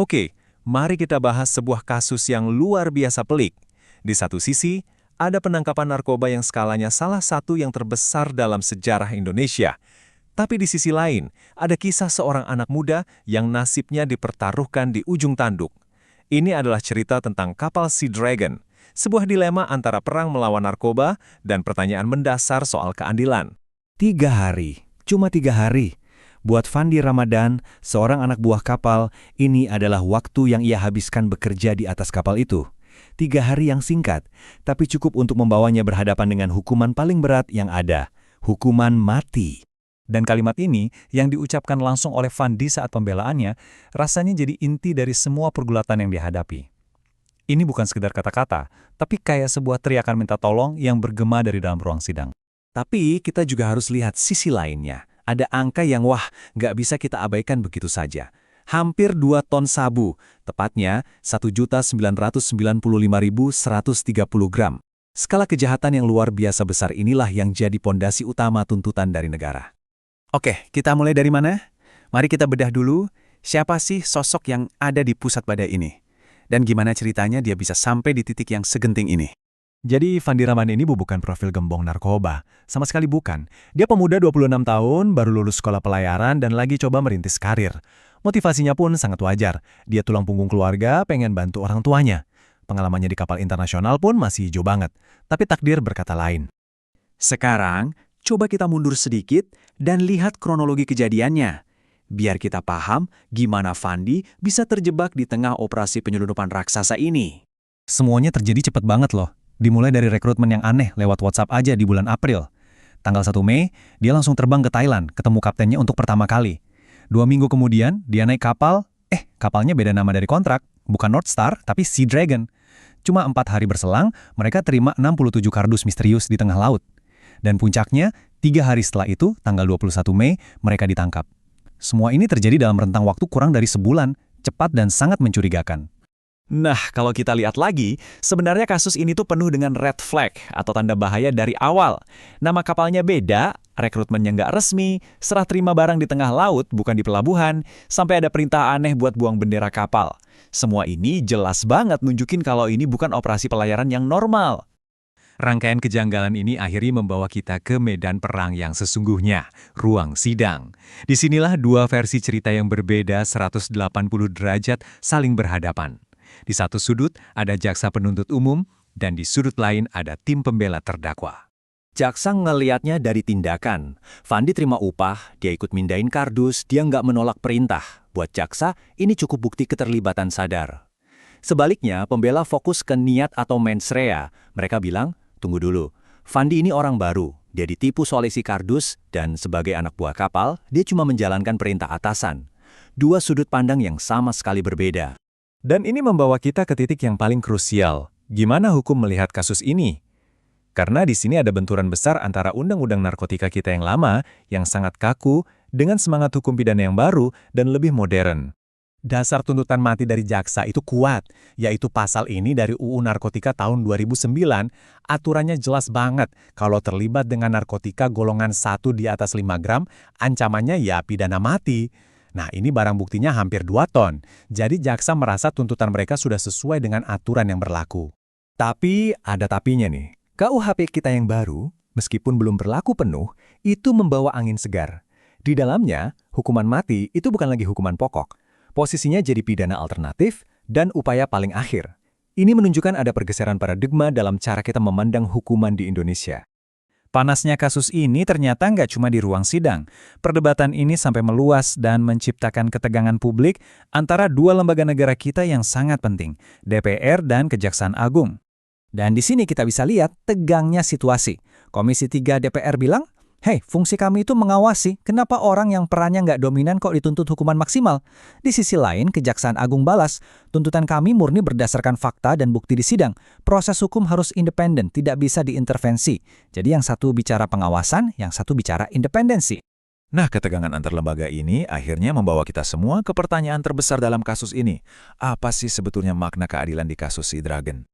Oke, mari kita bahas sebuah kasus yang luar biasa pelik. Di satu sisi, ada penangkapan narkoba yang skalanya salah satu yang terbesar dalam sejarah Indonesia. Tapi di sisi lain, ada kisah seorang anak muda yang nasibnya dipertaruhkan di ujung tanduk. Ini adalah cerita tentang kapal Sea Dragon, sebuah dilema antara perang melawan narkoba dan pertanyaan mendasar soal keadilan. 3 hari, cuma 3 hari. Buat Fandi Ramadan, seorang anak buah kapal, ini adalah waktu yang ia habiskan bekerja di atas kapal itu. 3 hari yang singkat, tapi cukup untuk membawanya berhadapan dengan hukuman paling berat yang ada, hukuman mati. Dan kalimat ini yang diucapkan langsung oleh Fandi saat pembelaannya, rasanya jadi inti dari semua pergulatan yang dihadapi. Ini bukan sekedar kata-kata, tapi kayak sebuah teriakan minta tolong yang bergema dari dalam ruang sidang. Tapi kita juga harus lihat sisi lainnya. Ada angka yang nggak bisa kita abaikan begitu saja. Hampir 2 ton sabu, tepatnya 1.995.130 gram. Skala kejahatan yang luar biasa besar inilah yang jadi pondasi utama tuntutan dari negara. Oke, kita mulai dari mana? Mari kita bedah dulu, siapa sih sosok yang ada di pusat badai ini? Dan gimana ceritanya dia bisa sampai di titik yang segenting ini? Jadi Fandi Ramadan ini bukan profil gembong narkoba, sama sekali bukan. Dia pemuda 26 tahun, baru lulus sekolah pelayaran dan lagi coba merintis karir. Motivasinya pun sangat wajar, dia tulang punggung keluarga, pengen bantu orang tuanya. Pengalamannya di kapal internasional pun masih hijau banget, tapi takdir berkata lain. Sekarang, coba kita mundur sedikit dan lihat kronologi kejadiannya. Biar kita paham gimana Fandi bisa terjebak di tengah operasi penyelundupan raksasa ini. Semuanya terjadi cepat banget loh. Dimulai dari rekrutmen yang aneh lewat WhatsApp aja di bulan April. Tanggal 1 Mei, dia langsung terbang ke Thailand, ketemu kaptennya untuk pertama kali. 2 minggu kemudian, dia naik kapal, kapalnya beda nama dari kontrak, bukan North Star, tapi Sea Dragon. Cuma 4 hari berselang, mereka terima 67 kardus misterius di tengah laut. Dan puncaknya, 3 hari setelah itu, tanggal 21 Mei, mereka ditangkap. Semua ini terjadi dalam rentang waktu kurang dari sebulan, cepat dan sangat mencurigakan. Nah, kalau kita lihat lagi, sebenarnya kasus ini tuh penuh dengan red flag atau tanda bahaya dari awal. Nama kapalnya beda, rekrutmennya nggak resmi, serah terima barang di tengah laut, bukan di pelabuhan, sampai ada perintah aneh buat buang bendera kapal. Semua ini jelas banget nunjukin kalau ini bukan operasi pelayaran yang normal. Rangkaian kejanggalan ini akhirnya membawa kita ke medan perang yang sesungguhnya, ruang sidang. Disinilah dua versi cerita yang berbeda 180 derajat saling berhadapan. Di satu sudut ada jaksa penuntut umum, dan di sudut lain ada tim pembela terdakwa. Jaksa ngeliatnya dari tindakan. Fandi terima upah, dia ikut mindahin kardus, dia nggak menolak perintah. Buat jaksa, ini cukup bukti keterlibatan sadar. Sebaliknya, pembela fokus ke niat atau mens rea. Mereka bilang, tunggu dulu, Fandi ini orang baru. Dia ditipu soal isi kardus, dan sebagai anak buah kapal, dia cuma menjalankan perintah atasan. Dua sudut pandang yang sama sekali berbeda. Dan ini membawa kita ke titik yang paling krusial. Gimana hukum melihat kasus ini? Karena di sini ada benturan besar antara undang-undang narkotika kita yang lama, yang sangat kaku, dengan semangat hukum pidana yang baru dan lebih modern. Dasar tuntutan mati dari jaksa itu kuat, yaitu pasal ini dari UU Narkotika tahun 2009. Aturannya jelas banget, kalau terlibat dengan narkotika golongan 1 di atas 5 gram, ancamannya ya pidana mati. Nah, ini barang buktinya hampir 2 ton. Jadi jaksa merasa tuntutan mereka sudah sesuai dengan aturan yang berlaku. Tapi ada tapinya nih. KUHP kita yang baru, meskipun belum berlaku penuh, itu membawa angin segar. Di dalamnya, hukuman mati itu bukan lagi hukuman pokok. Posisinya jadi pidana alternatif dan upaya paling akhir. Ini menunjukkan ada pergeseran paradigma dalam cara kita memandang hukuman di Indonesia. Panasnya kasus ini ternyata nggak cuma di ruang sidang. Perdebatan ini sampai meluas dan menciptakan ketegangan publik antara dua lembaga negara kita yang sangat penting, DPR dan Kejaksaan Agung. Dan di sini kita bisa lihat tegangnya situasi. Komisi 3 DPR bilang, "Hei, fungsi kami itu mengawasi, kenapa orang yang perannya nggak dominan kok dituntut hukuman maksimal?" Di sisi lain, Kejaksaan Agung balas, "Tuntutan kami murni berdasarkan fakta dan bukti di sidang. Proses hukum harus independen, tidak bisa diintervensi." Jadi yang satu bicara pengawasan, yang satu bicara independensi. Nah, ketegangan antar lembaga ini akhirnya membawa kita semua ke pertanyaan terbesar dalam kasus ini. Apa sih sebetulnya makna keadilan di kasus Sea Dragon?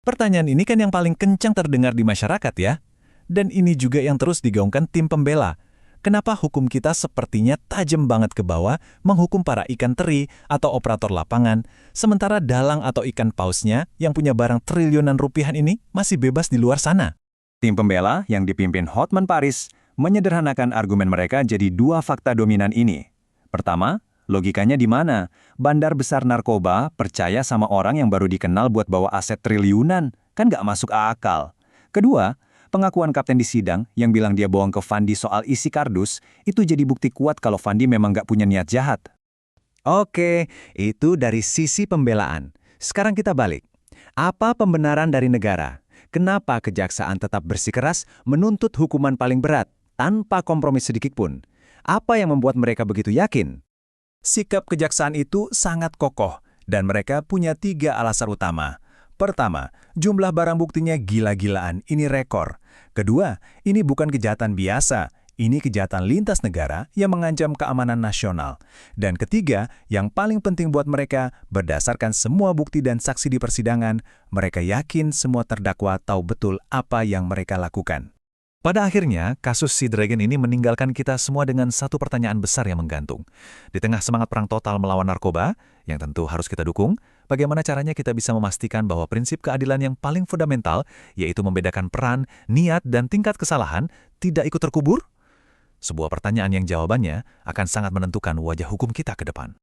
Pertanyaan ini kan yang paling kencang terdengar di masyarakat ya. Dan ini juga yang terus digaungkan tim pembela. Kenapa hukum kita sepertinya tajam banget ke bawah menghukum para ikan teri atau operator lapangan, sementara dalang atau ikan pausnya yang punya barang triliunan rupiah ini masih bebas di luar sana? Tim pembela yang dipimpin Hotman Paris menyederhanakan argumen mereka jadi dua fakta dominan ini. Pertama, logikanya di mana? Bandar besar narkoba percaya sama orang yang baru dikenal buat bawa aset triliunan, kan nggak masuk akal. Kedua, pengakuan kapten di sidang yang bilang dia bohong ke Fandi soal isi kardus, itu jadi bukti kuat kalau Fandi memang nggak punya niat jahat. Oke, itu dari sisi pembelaan. Sekarang kita balik. Apa pembenaran dari negara? Kenapa kejaksaan tetap bersikeras menuntut hukuman paling berat, tanpa kompromi sedikit pun? Apa yang membuat mereka begitu yakin? Sikap kejaksaan itu sangat kokoh, dan mereka punya 3 alasan utama. Pertama, jumlah barang buktinya gila-gilaan, ini rekor. Kedua, ini bukan kejahatan biasa, ini kejahatan lintas negara yang mengancam keamanan nasional. Dan ketiga, yang paling penting buat mereka, berdasarkan semua bukti dan saksi di persidangan, mereka yakin semua terdakwa tahu betul apa yang mereka lakukan. Pada akhirnya, kasus Sea Dragon ini meninggalkan kita semua dengan satu pertanyaan besar yang menggantung. Di tengah semangat perang total melawan narkoba, yang tentu harus kita dukung, bagaimana caranya kita bisa memastikan bahwa prinsip keadilan yang paling fundamental, yaitu membedakan peran, niat, dan tingkat kesalahan, tidak ikut terkubur? Sebuah pertanyaan yang jawabannya akan sangat menentukan wajah hukum kita ke depan.